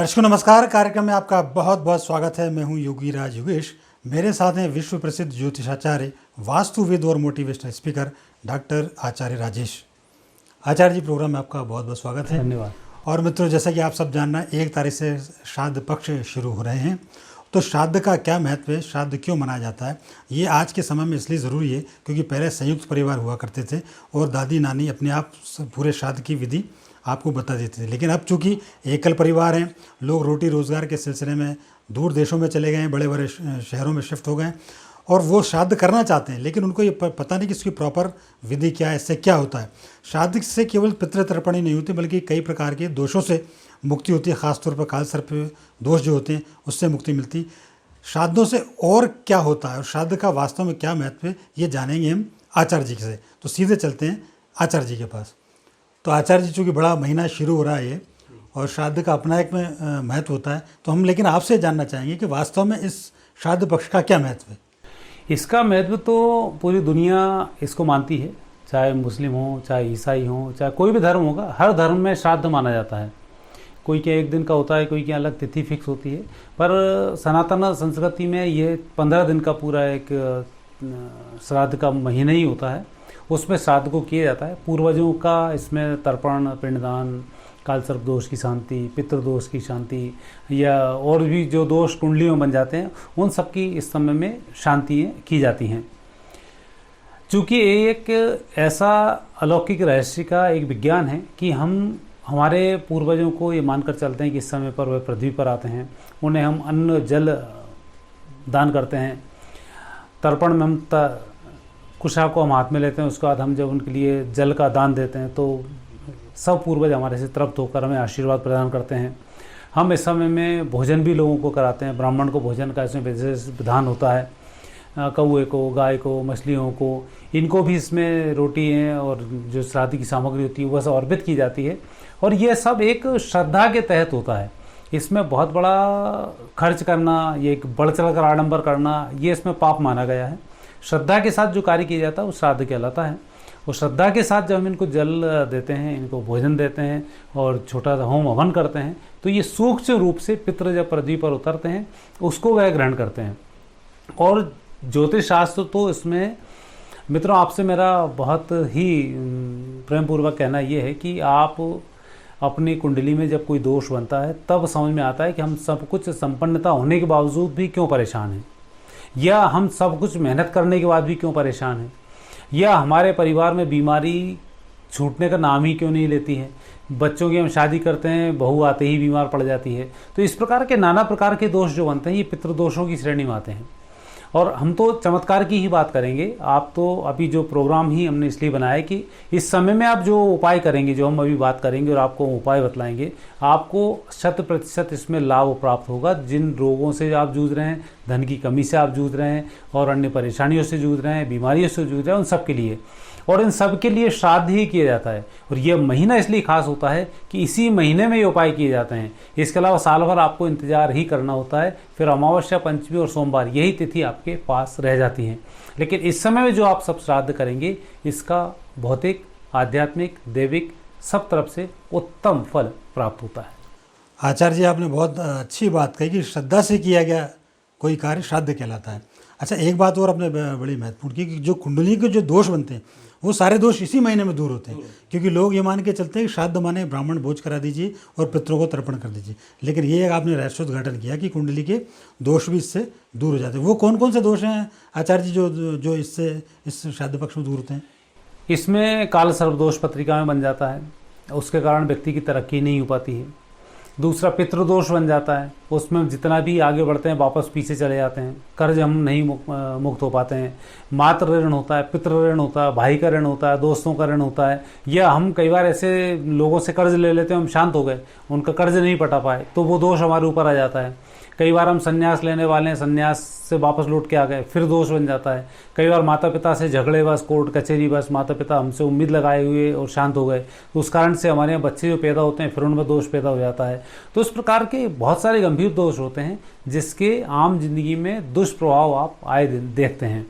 दर्शकों नमस्कार। कार्यक्रम में आपका बहुत बहुत स्वागत है। मैं हूं योगी राज योगेश। मेरे साथ हैं विश्व प्रसिद्ध ज्योतिषाचार्य, वास्तुविद और मोटिवेशनल स्पीकर डॉक्टर आचार्य राजेश। आचार्य जी, प्रोग्राम में आपका बहुत बहुत स्वागत है। धन्यवाद। और मित्रों, जैसा कि आप सब जानना, 1 तारीख से श्राद्ध पक्ष शुरू हो रहे हैं। तो श्राद्ध का क्या महत्व है, श्राद्ध क्यों मनाया जाता है, ये आज के समय में इसलिए ज़रूरी है क्योंकि पहले संयुक्त परिवार हुआ करते थे और दादी नानी अपने आप पूरे श्राद्ध की विधि आपको बता देते थे। लेकिन अब चूँकि एकल परिवार हैं, लोग रोटी रोज़गार के सिलसिले में दूर देशों में चले गए हैं, बड़े बड़े शहरों में शिफ्ट हो गए हैं और वो श्राद्ध करना चाहते हैं, लेकिन उनको ये पता नहीं कि इसकी प्रॉपर विधि क्या है, इससे क्या होता है। श्राद्ध से केवल पितृतर्पण ही नहीं होती, बल्कि कई प्रकार के दोषों से मुक्ति होती है। ख़ासतौर पर काल सर्प दोष जो होते हैं उससे मुक्ति मिलती। श्राद्धों से और क्या होता है और श्राद्ध का वास्तव में क्या महत्व है, ये जानेंगे हम आचार्य जी से। तो सीधे चलते हैं आचार्य जी के पास। तो आचार्य जी, चूँकि बड़ा महीना शुरू हो रहा है ये और श्राद्ध का अपना एक में महत्व होता है, तो हम लेकिन आपसे जानना चाहेंगे कि वास्तव में इस श्राद्ध पक्ष का क्या महत्व है। इसका महत्व तो पूरी दुनिया इसको मानती है, चाहे मुस्लिम हो, चाहे ईसाई हो, चाहे कोई भी धर्म होगा, हर धर्म में श्राद्ध माना जाता है। कोई क्या 1 दिन का होता है, कोई क्या अलग तिथि फिक्स होती है, पर सनातन संस्कृति में ये 15 दिन का पूरा एक श्राद्ध का महीना ही होता है। उसमें श्राद्ध को किया जाता है। पूर्वजों का इसमें तर्पण, पिंडदान, कालसर्प दोष की शांति, पितृदोष की शांति या और भी जो दोष कुंडलियों में बन जाते हैं, उन सब की इस समय में शांतियाँ की जाती हैं। चूँकि ये एक ऐसा अलौकिक रहस्य का एक विज्ञान है कि हम हमारे पूर्वजों को ये मानकर चलते हैं कि इस समय पर वे पृथ्वी पर आते हैं, उन्हें हम अन्न जल दान करते हैं। तर्पण में हम कुशा को हम हाथ में लेते हैं, उसके बाद हम जब उनके लिए जल का दान देते हैं तो सब पूर्वज हमारे से तृप्त होकर हमें आशीर्वाद प्रदान करते हैं। हम इस समय में भोजन भी लोगों को कराते हैं। ब्राह्मण को भोजन का इसमें विशेष विधान होता है। कौए को, गाय को, मछलियों को, इनको भी इसमें रोटी है और जो श्राद्ध की सामग्री होती है वह सब अर्पित की जाती है। और ये सब एक श्रद्धा के तहत होता है। इसमें बहुत बड़ा खर्च करना, ये एक बढ़ चढ़ कर आडंबर करना, ये इसमें पाप माना गया है। श्रद्धा के साथ जो कार्य किया जाता है वो श्राद्ध कहलाता है। और श्रद्धा के साथ जब हम इनको जल देते हैं, इनको भोजन देते हैं और छोटा सा होम हवन करते हैं, तो ये सूक्ष्म रूप से पितृ जब पृथ्वी पर उतरते हैं उसको वह ग्रहण करते हैं। और ज्योतिष शास्त्र तो इसमें मित्रों, आपसे मेरा बहुत ही प्रेम पूर्वक कहना ये है कि आप अपनी कुंडली में जब कोई दोष बनता है तब समझ में आता है कि हम सब कुछ संपन्नता होने के बावजूद भी क्यों परेशान हैं, या हम सब कुछ मेहनत करने के बाद भी क्यों परेशान हैं, या हमारे परिवार में बीमारी छूटने का नाम ही क्यों नहीं लेती है। बच्चों की हम शादी करते हैं, बहू आते ही बीमार पड़ जाती है। तो इस प्रकार के नाना प्रकार के दोष जो बनते हैं ये पितृदोषों की श्रेणी में आते हैं। और हम तो चमत्कार की ही बात करेंगे। आप तो अभी जो प्रोग्राम ही हमने इसलिए बनाया है कि इस समय में आप जो उपाय करेंगे, जो हम अभी बात करेंगे और आपको उपाय बतलाएंगे, आपको 100% इसमें लाभ प्राप्त होगा। जिन रोगों से आप जूझ रहे हैं, धन की कमी से आप जूझ रहे हैं और अन्य परेशानियों से जूझ रहे हैं, बीमारियों से जूझ रहे हैं, उन सब के लिए, और इन सब के लिए श्राद्ध ही किया जाता है। और यह महीना इसलिए खास होता है कि इसी महीने में ये उपाय किए जाते हैं। इसके अलावा साल भर आपको इंतजार ही करना होता है। फिर अमावस्या, पंचमी और सोमवार यही तिथि आपके पास रह जाती हैं। लेकिन इस समय में जो आप सब श्राद्ध करेंगे, इसका भौतिक, आध्यात्मिक, दैविक सब तरफ से उत्तम फल प्राप्त होता है। आचार्य जी, आपने बहुत अच्छी बात कही कि श्रद्धा से किया गया कोई कार्य श्राद्ध कहलाता है। अच्छा, एक बात और आपने बड़ी महत्वपूर्ण की कि जो कुंडली के जो दोष बनते हैं वो सारे दोष इसी महीने में दूर होते हैं। क्योंकि लोग ये मान के चलते हैं कि श्राद्ध माने ब्राह्मण भोज करा दीजिए और पितरों को तर्पण कर दीजिए। लेकिन ये आपने रहस्योद्घाटन किया कि कुंडली के दोष भी इससे दूर हो जाते हैं। वो कौन कौन से दोष हैं आचार्य जी जो इससे इस श्राद्ध पक्ष में दूर होते हैं? इसमें काल सर्प दोष पत्रिका में बन जाता है, उसके कारण व्यक्ति की तरक्की नहीं हो पाती है। दूसरा पितृदोष बन जाता है, उसमें जितना भी आगे बढ़ते हैं वापस पीछे चले जाते हैं। कर्ज हम नहीं मुक्त हो पाते हैं। मातृ ऋण होता है, पितृ ऋण होता है, भाई का ऋण होता है, दोस्तों का ऋण होता है। या हम कई बार ऐसे लोगों से कर्ज ले लेते हैं, हम शांत हो गए, उनका कर्ज नहीं पटा पाए, तो वो दोष हमारे ऊपर आ जाता है। कई बार हम संन्यास लेने वाले हैं, संन्यास से वापस लौट के आ गए, फिर दोष बन जाता है। कई बार माता पिता से झगड़े, बस कोर्ट कचहरी, बस माता पिता हमसे उम्मीद लगाए हुए और शांत हो गए, तो उस कारण से हमारे यहाँ बच्चे जो पैदा होते हैं फिर उनमें दोष पैदा हो जाता है। तो इस प्रकार के बहुत सारे गंभीर दोष होते हैं जिसके आम जिंदगी में दुष्प्रभाव आप आए दिन देखते हैं।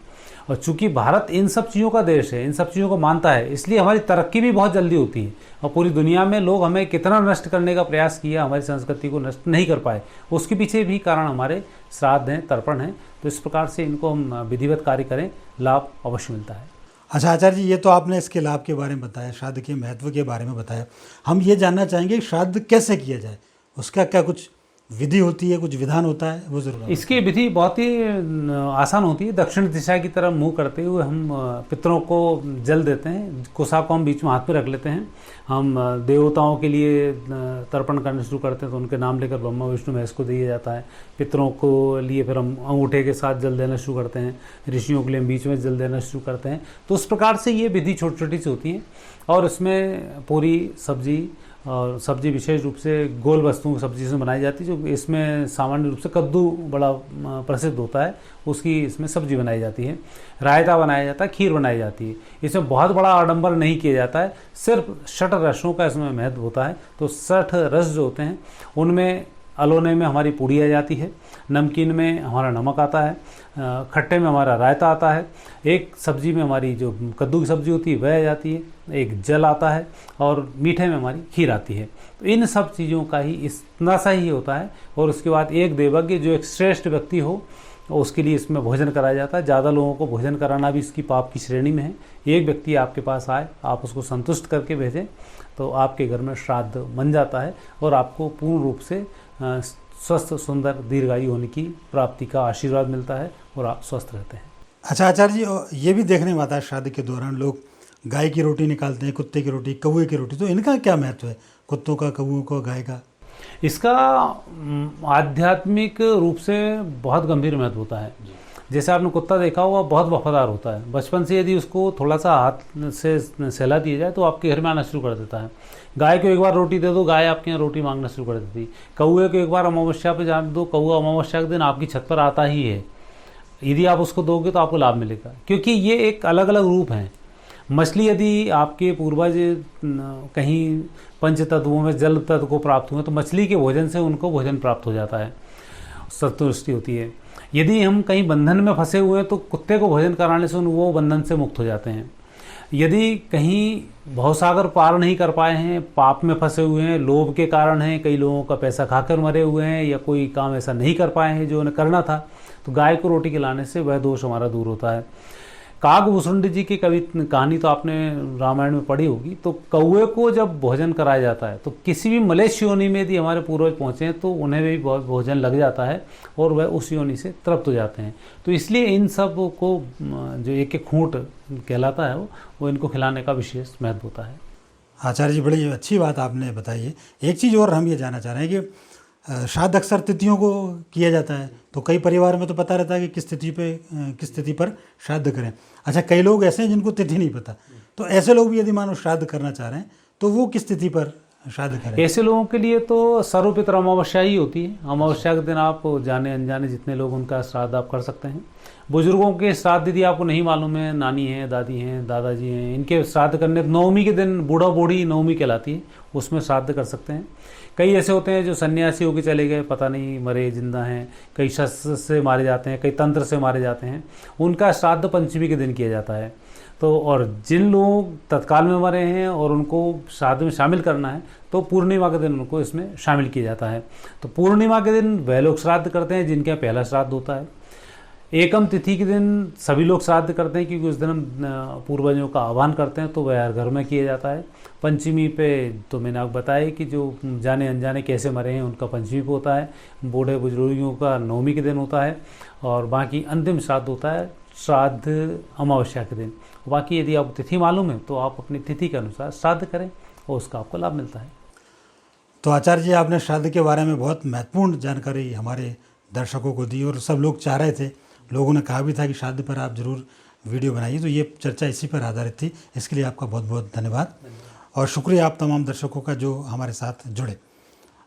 और चूंकि भारत इन सब चीज़ों का देश है, इन सब चीज़ों को मानता है, इसलिए हमारी तरक्की भी बहुत जल्दी होती है। और पूरी दुनिया में लोग हमें कितना नष्ट करने का प्रयास किया, हमारी संस्कृति को नष्ट नहीं कर पाए, उसके पीछे भी कारण हमारे श्राद्ध हैं, तर्पण हैं। तो इस प्रकार से इनको हम विधिवत कार्य करें, लाभ अवश्य मिलता है। अच्छा आचार्य जी, ये तो आपने इसके लाभ के बारे में बताया, श्राद्ध के महत्व के बारे में बताया। हम ये जानना चाहेंगे कि श्राद्ध कैसे किया जाए, उसका क्या कुछ विधि होती है, कुछ विधान होता है, वो जरूर। इसकी विधि बहुत ही आसान होती है। दक्षिण दिशा की तरफ मुंह करते हुए हम पितरों को जल देते हैं, कुसा को हम बीच में हाथ पे रख लेते हैं। हम देवताओं के लिए तर्पण करना शुरू करते हैं, तो उनके नाम लेकर ब्रह्मा विष्णु महेश को दिया जाता है। पितरों को लिए फिर हम अंगूठे के साथ जल देना शुरू करते हैं, ऋषियों के लिए हम बीच में जल देना शुरू करते हैं। तो उस प्रकार से ये विधि छोटी छोटी सी होती है। और इसमें पूरी सब्जी, और सब्जी विशेष रूप से गोल वस्तुओं की सब्जी से बनाई जाती है, जो इसमें सामान्य रूप से कद्दू बड़ा प्रसिद्ध होता है, उसकी इसमें सब्जी बनाई जाती है। रायता बनाया जाता है, खीर बनाई जाती है। इसमें बहुत बड़ा आडंबर नहीं किया जाता है, सिर्फ 6 रसों का इसमें महत्व होता है। तो 6 रस जो होते हैं उनमें अलोने में हमारी पूड़ी आ जाती है, नमकीन में हमारा नमक आता है, खट्टे में हमारा रायता आता है, एक सब्जी में हमारी जो कद्दू की सब्जी होती है वह आ जाती है, एक जल आता है, और मीठे में हमारी खीर आती है। तो इन सब चीज़ों का ही इतना सा ही होता है। और उसके बाद एक देवज्ञ जो एक श्रेष्ठ व्यक्ति हो, उसके लिए इसमें भोजन कराया जाता है। ज़्यादा लोगों को भोजन कराना भी इसकी पाप की श्रेणी में है। एक व्यक्ति आपके पास आए, आप उसको संतुष्ट करके भेजें, तो आपके घर में श्राद्ध बन जाता है और आपको पूर्ण रूप से स्वस्थ सुंदर दीर्घायु होने की प्राप्ति का आशीर्वाद मिलता है और आप स्वस्थ रहते हैं। अच्छा आचार्य जी, ये भी देखने में आता है श्राद्ध के दौरान लोग गाय की रोटी निकालते हैं, कुत्ते की रोटी, कौवे की रोटी। तो इनका क्या महत्व है, कुत्तों का, कौवों का, गाय का? इसका आध्यात्मिक रूप से बहुत गंभीर महत्व होता है। जैसे आपने कुत्ता देखा होगा, बहुत वफादार होता है। बचपन से यदि उसको थोड़ा सा हाथ से सहला दिया जाए तो आपके घर में आना शुरू कर देता है। गाय को एक बार रोटी दे दो, गाय आपके यहाँ रोटी मांगना शुरू कर देती है। कौवे को एक बार अमावस्या पे जाने दो, कौवा अमावस्या के दिन आपकी छत पर आता ही है। यदि आप उसको दोगे तो आपको लाभ मिलेगा, क्योंकि ये एक अलग अलग रूप हैं। मछली, यदि आपके पूर्वज कहीं पंच तत्वों में जल तत्व को प्राप्त हुए तो मछली के भोजन से उनको भोजन प्राप्त हो जाता है, संतुष्टि होती है। यदि हम कहीं बंधन में फंसे हुए हैं तो कुत्ते को भोजन कराने से वो बंधन से मुक्त हो जाते हैं। यदि कहीं भवसागर पार नहीं कर पाए हैं, पाप में फंसे हुए हैं, लोभ के कारण हैं, कई लोगों का पैसा खाकर मरे हुए हैं, या कोई काम ऐसा नहीं कर पाए हैं जो उन्हें करना था, तो गाय को रोटी खिलाने से वह दोष हमारा दूर होता है। कागभूषुंड जी की कहानी तो आपने रामायण में पढ़ी होगी। तो कौवे को जब भोजन कराया जाता है तो किसी भी मलेच्छ योनि में यदि हमारे पूर्वज पहुँचे हैं तो उन्हें भी बहुत भोजन लग जाता है और वह उस योनि से तृप्त हो जाते हैं। तो इसलिए इन सब को जो एक एक खूंट कहलाता है वो इनको खिलाने का विशेष महत्व होता है। आचार्य जी, बड़ी अच्छी बात आपने बताई है। एक चीज़ और हम ये जानना चाह रहे हैं कि श्राद्ध अक्सर तिथियों को किया जाता है, तो कई परिवार में तो पता रहता है कि किस तिथि पर श्राद्ध करें। अच्छा, कई लोग ऐसे हैं जिनको तिथि नहीं पता, तो ऐसे लोग भी यदि मानो श्राद्ध करना चाह रहे हैं तो वो किस तिथि पर श्राद्ध करें? ऐसे लोगों के लिए तो सर्वपितर अमावस्या ही होती है। अमावस्या के दिन आप जाने अनजाने जितने लोग उनका श्राद्ध आप कर सकते हैं। बुजुर्गों के श्राद्ध यदि आपको नहीं मालूम है, नानी हैं, दादी हैं, दादाजी हैं, इनके श्राद्ध करने, नवमी के दिन बूढ़ा बूढ़ी नवमी कहलाती है, उसमें श्राद्ध कर सकते हैं। कई ऐसे होते हैं जो सन्यासी होकर चले गए, पता नहीं मरे जिंदा हैं, कई शस्त्र से मारे जाते हैं, कई तंत्र से मारे जाते हैं, उनका श्राद्ध पंचमी के दिन किया जाता है। तो और जिन लोग तत्काल में मरे हैं और उनको श्राद्ध में शामिल करना है तो पूर्णिमा के दिन उनको इसमें शामिल किया जाता है। तो पूर्णिमा के दिन वह लोग श्राद्ध करते हैं जिनका पहला श्राद्ध होता है। एकम तिथि के दिन सभी लोग श्राद्ध करते हैं, क्योंकि उस दिन हम पूर्वजों का आह्वान करते हैं, तो वह हर घर में किया जाता है। पंचमी पे तो मैंने आपको बताया कि जो जाने अनजाने कैसे मरे हैं उनका पंचमी पे होता है, बूढ़े बुजुर्गों का नवमी के दिन होता है, और बाकी अंतिम श्राद्ध होता है श्राद्ध अमावस्या के दिन। बाकी यदि आपको तिथि मालूम है तो आप अपनी तिथि के अनुसार श्राद्ध करें और उसका आपको लाभ मिलता है। तो आचार्य जी, आपने श्राद्ध के बारे में बहुत महत्वपूर्ण जानकारी हमारे दर्शकों को दी, और सब लोग चाह रहे थे, लोगों ने कहा भी था कि श्राद्ध पर आप जरूर वीडियो बनाइए, तो ये चर्चा इसी पर आधारित थी। इसके लिए आपका बहुत बहुत धन्यवाद और शुक्रिया आप तमाम दर्शकों का जो हमारे साथ जुड़े।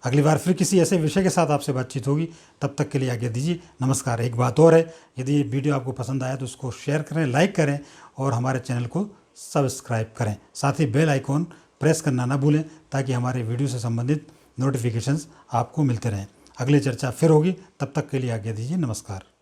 अगली बार फिर किसी ऐसे विषय के साथ आपसे बातचीत होगी, तब तक के लिए आज्ञा दीजिए। नमस्कार। एक बात और है, यदि ये वीडियो आपको पसंद आया तो उसको शेयर करें, लाइक करें और हमारे चैनल को सब्सक्राइब करें। साथ ही बेल आइकॉन प्रेस करना ना भूलें, ताकि हमारे वीडियो से संबंधित नोटिफिकेशंस आपको मिलते रहें। अगली चर्चा फिर होगी, तब तक के लिए आज्ञा दीजिए। नमस्कार।